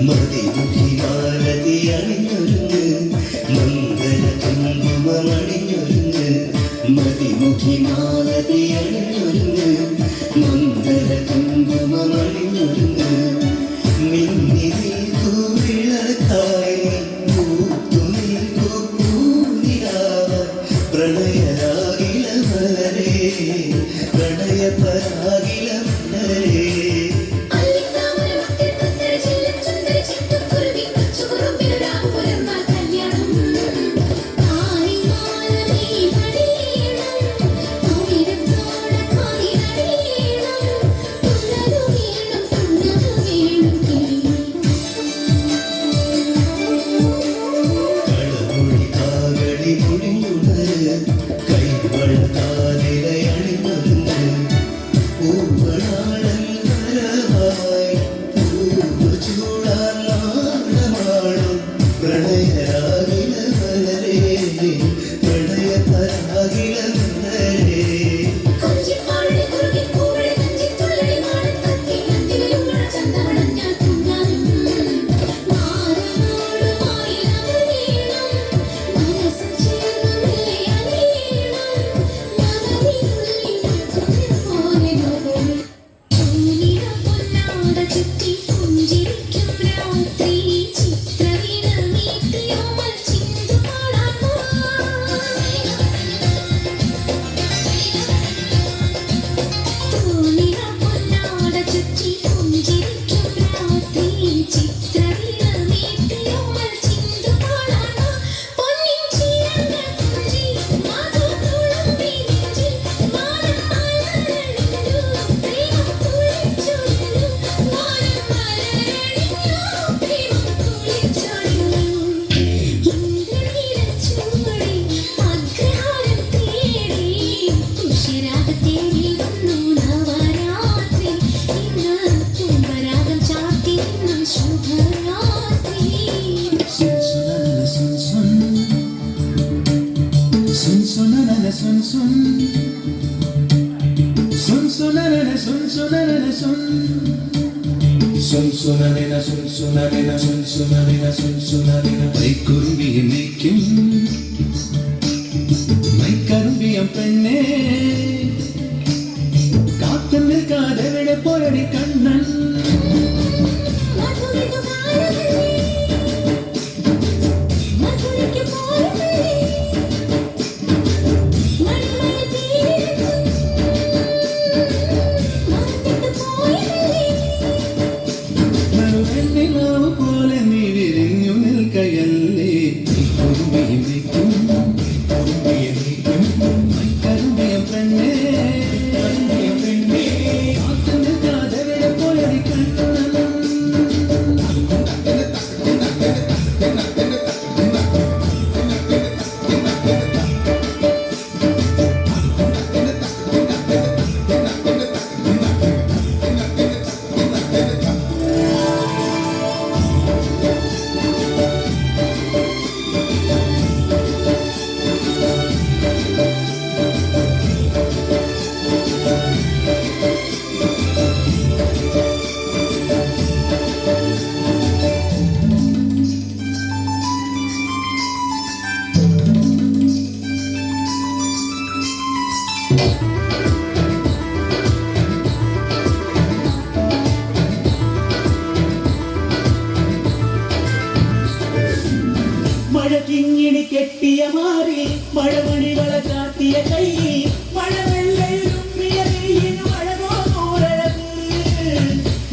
മതിമുഖിമാലതി അണിഞ്ഞൊരുങ്ങ് മംഗള കുങ്കുമണിഞ്ഞൊരുങ്ങ് മതിമുഖിമാലതി അണിഞ്ഞൊരുങ്ങ് മംഗള കുങ്കുമണിഞ്ഞൊരുങ്ങ് മിന്നി നിൽക്കൂ വിളക്കായി പൂത്തു നിൽക്കൂ പൂനിലാവായി പ്രണയരാഗില മലരേ പ്രണയപരാഗില മലരേ മൈക്കുറുമ്പിയും മേയ്ക്കും മൈക്കറുമ്പിയം പെണ്ണേ കാത്തു നിൽക്കാതെ എവിടെ പോയടി കണ്ണൻ മഴക്കിങ്ങിണി കെട്ടിയ മാറി മഴമണികളെ കാട്ടിയ കൈ മഴവെള്ളയുമ്മിയ നെയ്യിന് മഴകോറഴക്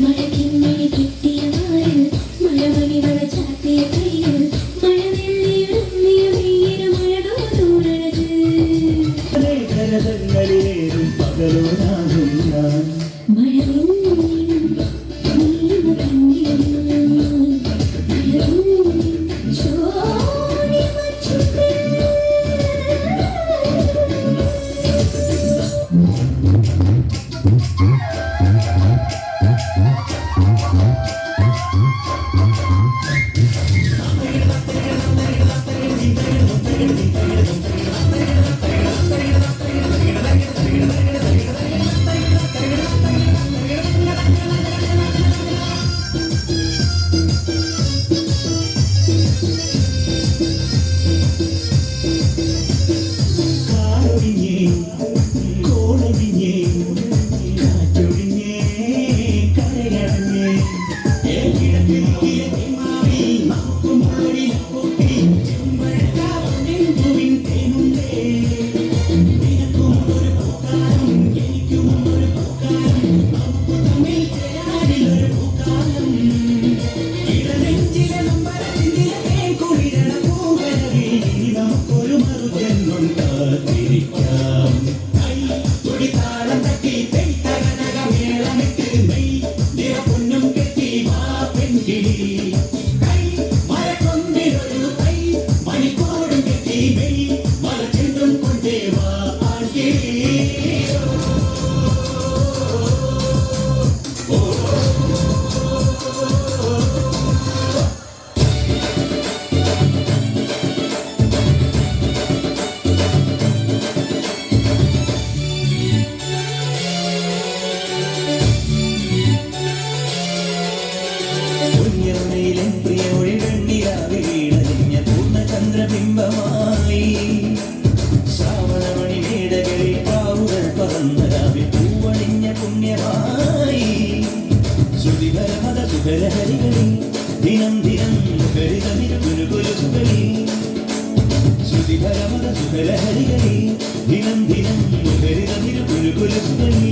മഴക്കിങ്ങിണി കെട്ടിയ മാറി മഴമണികളെ ചാത്തിയ കൈ മഴവെള്ളയുമ്മിയ നെയ്യിന് മഴകോറഴക് കരതങ്ങളിലേറും പകലോനാകും ഞാൻ ശ്രുതിപരമത സുഖലഹരികളിൽ ദിനം ദിനം മുഖരിതമിരുകുലുകുലുസുകളിൽ ശ്രുതിപരമത സുഖലഹരികളിൽ ദിനം ദിനം മുഖരിതമിരുകുലുകുലുസുകളിൽ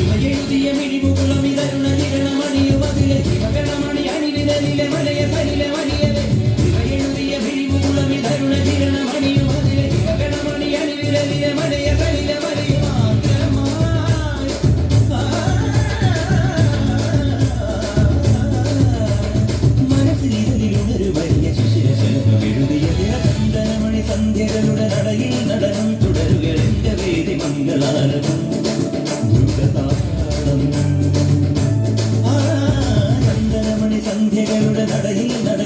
ഇവയെഴുതിയ മിഴിമുകുളം ഇതരുണ കിരണമണിയുവതിലെ ശിവഗണമണി അണിവിരലിലെ മലയ സലിലെ മണിയലെ ഇവയെഴുതിയ മിഴിമുകുളം ഇതരുണ കിരണമണിയുവതിലെ ശിവഗണമണി അണിവിരലിലെ മലയ സലിലെ മനസ്സിലിതലിലുണരു വലിയ ശിശിരശലഭമെഴുതിയ ചന്ദനമണി സന്ധ്യകളുടെ നടയിൽ നടനം തുടരുകയെന്റെ വേദി മംഗളാരവം ചന്ദനമണി സന്ധ്യകളുടെ നടയിൽ നട